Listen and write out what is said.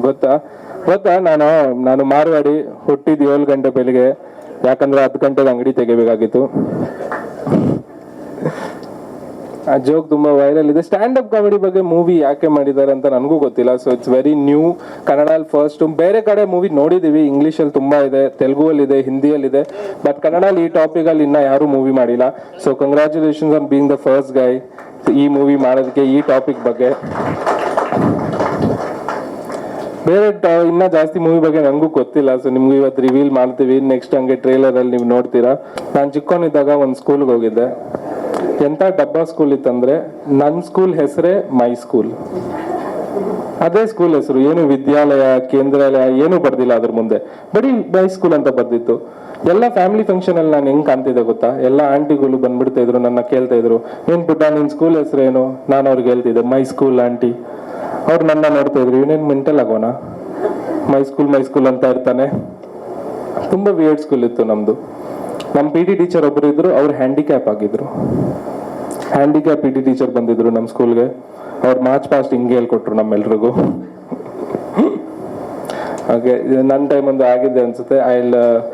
ಗೊತ್ತಾ ಗೊತ್ತಾ ನಾನು ನಾನು ಮಾರ್ವಾಡಿ, ಹುಟ್ಟಿದ 7 ಗಂಟೆ ಬೆಳಿಗ್ಗೆ, ಯಾಕಂದ್ರೆ 10 ಗಂಟೆಗೆ ಅಂಗಡಿ ತೆಗಿಬೇಕಾಗಿತ್ತು. ಆ ಜೋಕ್ ತುಂಬಾ ವೈರಲ್ ಇದೆ. ಸ್ಟ್ಯಾಂಡ್ ಅಪ್ ಕಾಮಿಡಿ ಬಗ್ಗೆ ಮೂವಿ ಯಾಕೆ ಮಾಡಿದ್ದಾರೆ ಅಂತ ನನಗೂ ಗೊತ್ತಿಲ್ಲ. So it's very new. ಕನ್ನಡಲ್ಲಿ ಫಸ್ಟ್. ಬೇರೆ ಕಡೆ ಮೂವಿ ನೋಡಿದೀವಿ, ಇಂಗ್ಲೀಷಲ್ಲಿ ತುಂಬಾ ಇದೆ, ತೆಲುಗುವಲ್ಲಿ ಇದೆ, ಹಿಂದಿಯಲ್ಲಿದೆ, ಬಟ್ ಕನ್ನಡಲ್ಲಿ ಈ ಟಾಪಿಕ್ ಅಲ್ಲಿ ಇನ್ನ ಯಾರು ಮೂವಿ ಮಾಡಿಲ್ಲ. So congratulations on being the first guy ಈ ಮೂವಿ ಮಾಡೋದಕ್ಕೆ, ಈ ಟಾಪಿಕ್ ಬಗ್ಗೆ. ಬೇರೆ ಇನ್ನ ಜಾಸ್ತಿ ಮೂವಿ ಬಗ್ಗೆ ನನಗೂ ಗೊತ್ತಿಲ್ಲ. ಸೊ ನಿಮ್ಗೆ ಇವತ್ತು ರಿವೀಲ್ ಮಾಡ್ತೀವಿ. ನೆಕ್ಸ್ಟ್ ಹಂಗೆ ಟ್ರೇಲರ್ ಅಲ್ಲಿ ನೀವು ನೋಡ್ತೀರಾ. ನಾನು ಚಿಕ್ಕವನಿದ್ದಾಗ ಒಂದು ಸ್ಕೂಲ್ಗೆ ಹೋಗಿದ್ದೆ. ಎಂತ ಡಬ್ಬಾ ಸ್ಕೂಲ್ ಇತ್ತಂದ್ರೆ, ನನ್ನ ಸ್ಕೂಲ್ ಹೆಸರೇ ಮೈ ಸ್ಕೂಲ್. ಅದೇ ಸ್ಕೂಲ್ ಹೆಸರು, ಏನು ವಿದ್ಯಾಲಯ, ಕೇಂದ್ರಾಲಯ ಏನು ಬರ್ದಿಲ್ಲ ಅದ್ರ ಮುಂದೆ, ಬರೀ ಮೈ ಸ್ಕೂಲ್ ಅಂತ ಬರ್ದಿತ್ತು. ಎಲ್ಲ ಫ್ಯಾಮಿಲಿ ಫಂಕ್ಷನ್ ಅಲ್ಲಿ ನಾನು ಹೆಂಗ್ ಕಾಣ್ತಿದ್ದೆ ಗೊತ್ತಾ? ಎಲ್ಲ ಆಂಟಿಗಳು ಬಂದ್ಬಿಡ್ತಾ ಇದ್ರು, ನನ್ನ ಕೇಳ್ತಾ ಇದ್ರು, ಏನ್ ಪುಟ್ಟ ನಿನ್ ಸ್ಕೂಲ್ ಹೆಸರೇನು? ನಾನು ಅವ್ರಿಗೆ ಹೇಳ್ತಿದ್ದೆ ಮೈ ಸ್ಕೂಲ್ ಆಂಟಿ. ಅವ್ರು ನನ್ನ ನೋಡ್ತಾ ಇದ್ರು, ಇವನೇನ್ ಮೆಂಟಲ್ ಆಗೋಣ, ಮೈ ಸ್ಕೂಲ್ ಅಂತ ಇರ್ತಾನೆ. ತುಂಬಾ ವಿಯರ್ಡ್ ಸ್ಕೂಲ್ ಇತ್ತು ನಮ್ದು. ನಮ್ಮ ಪಿ ಟಿ ಟೀಚರ್ ಒಬ್ರು ಇದ್ರು, ಅವ್ರು ಹ್ಯಾಂಡಿಕ್ಯಾಪ್ ಆಗಿದ್ರು. ಹ್ಯಾಂಡಿಕ್ಯಾಪ್ ಪಿ ಟಿ ಟೀಚರ್ ಬಂದಿದ್ರು ನಮ್ಮ ಸ್ಕೂಲ್ಗೆ. ಅವ್ರು ಮಾರ್ಚ್ ಪಾಸ್ಟ್ ಹಿಂಗೆ ಹೇಳ್ಕೊಟ್ರು ನಮ್ಮೆಲ್ರಿಗೂ. ಹಾಗೆ ನನ್ನ ಟೈಮ್ ಒಂದು ಆಗಿದೆ ಅನ್ಸುತ್ತೆ. ಐ